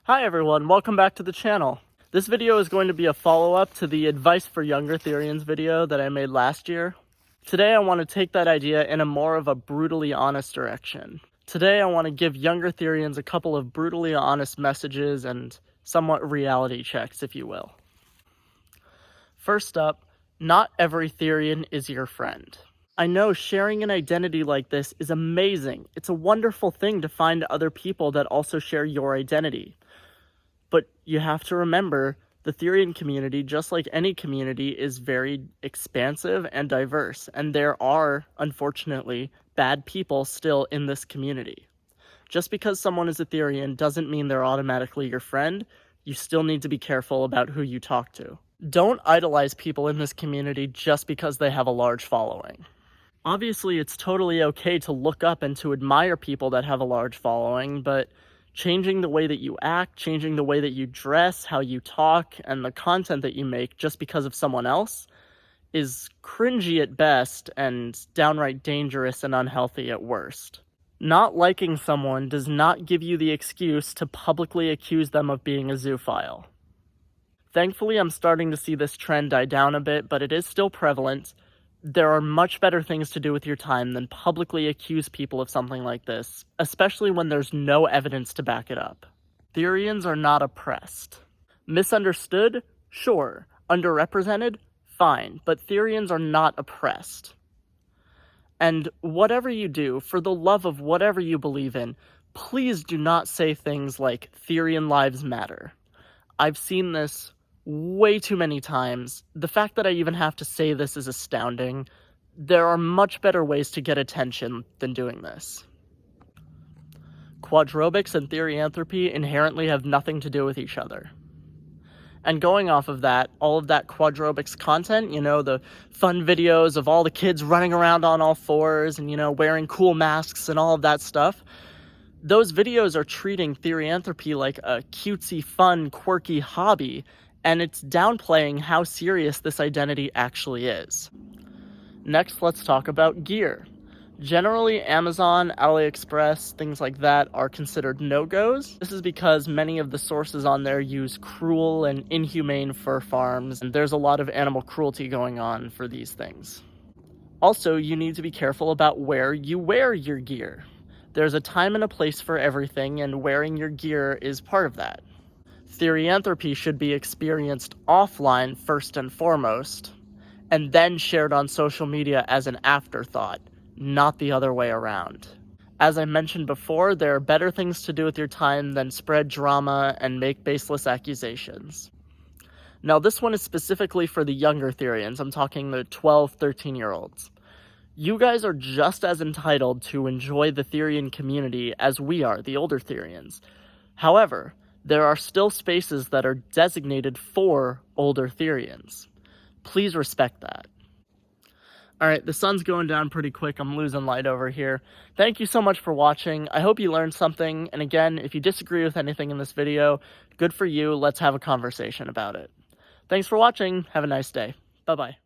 Hi everyone, welcome back to the channel. This video is going to be a follow-up to the Advice for Younger Therians video that I made last year. Today I want to take that idea in a more of a brutally honest direction. Today I want to give younger Therians a couple of brutally honest messages and somewhat reality checks, if you will. First up, not every Therian is your friend. I know sharing an identity like this is amazing. It's a wonderful thing to find other people that also share your identity. But you have to remember, the Therian community, just like any community, is very expansive and diverse, and there are, unfortunately, bad people still in this community. Just because someone is a Therian doesn't mean they're automatically your friend. You still need to be careful about who you talk to. Don't idolize people in this community just because they have a large following. Obviously, it's totally okay to look up and to admire people that have a large following, but changing the way that you act, changing the way that you dress, how you talk, and the content that you make just because of someone else is cringy at best and downright dangerous and unhealthy at worst. Not liking someone does not give you the excuse to publicly accuse them of being a zoophile. Thankfully, I'm starting to see this trend die down a bit, but it is still prevalent. There are much better things to do with your time than publicly accuse people of something like this, especially when there's no evidence to back it up. Therians are not oppressed. Misunderstood? Sure. Underrepresented? Fine. But Therians are not oppressed. And whatever you do, for the love of whatever you believe in, please do not say things like Therian lives matter. I've seen this way too many times. The fact that I even have to say this is astounding. There are much better ways to get attention than doing this. Quadrobics and therianthropy inherently have nothing to do with each other. And going off of that, all of that quadrobics content, the fun videos of all the kids running around on all fours and, wearing cool masks and all of that stuff, those videos are treating therianthropy like a cutesy, fun, quirky hobby, and it's downplaying how serious this identity actually is. Next, let's talk about gear. Generally, Amazon, AliExpress, things like that are considered no-goes. This is because many of the sources on there use cruel and inhumane fur farms, and there's a lot of animal cruelty going on for these things. Also, you need to be careful about where you wear your gear. There's a time and a place for everything, and wearing your gear is part of that. Therianthropy should be experienced offline first and foremost, and then shared on social media as an afterthought, not the other way around. As I mentioned before, there are better things to do with your time than spread drama and make baseless accusations. Now, this one is specifically for the younger Therians. I'm talking the 12, 13-year-olds. You guys are just as entitled to enjoy the Therian community as we are, the older Therians. However, there are still spaces that are designated for older Therians. Please respect that. Alright, the sun's going down pretty quick. I'm losing light over here. Thank you so much for watching. I hope you learned something. And again, if you disagree with anything in this video, good for you. Let's have a conversation about it. Thanks for watching. Have a nice day. Bye-bye.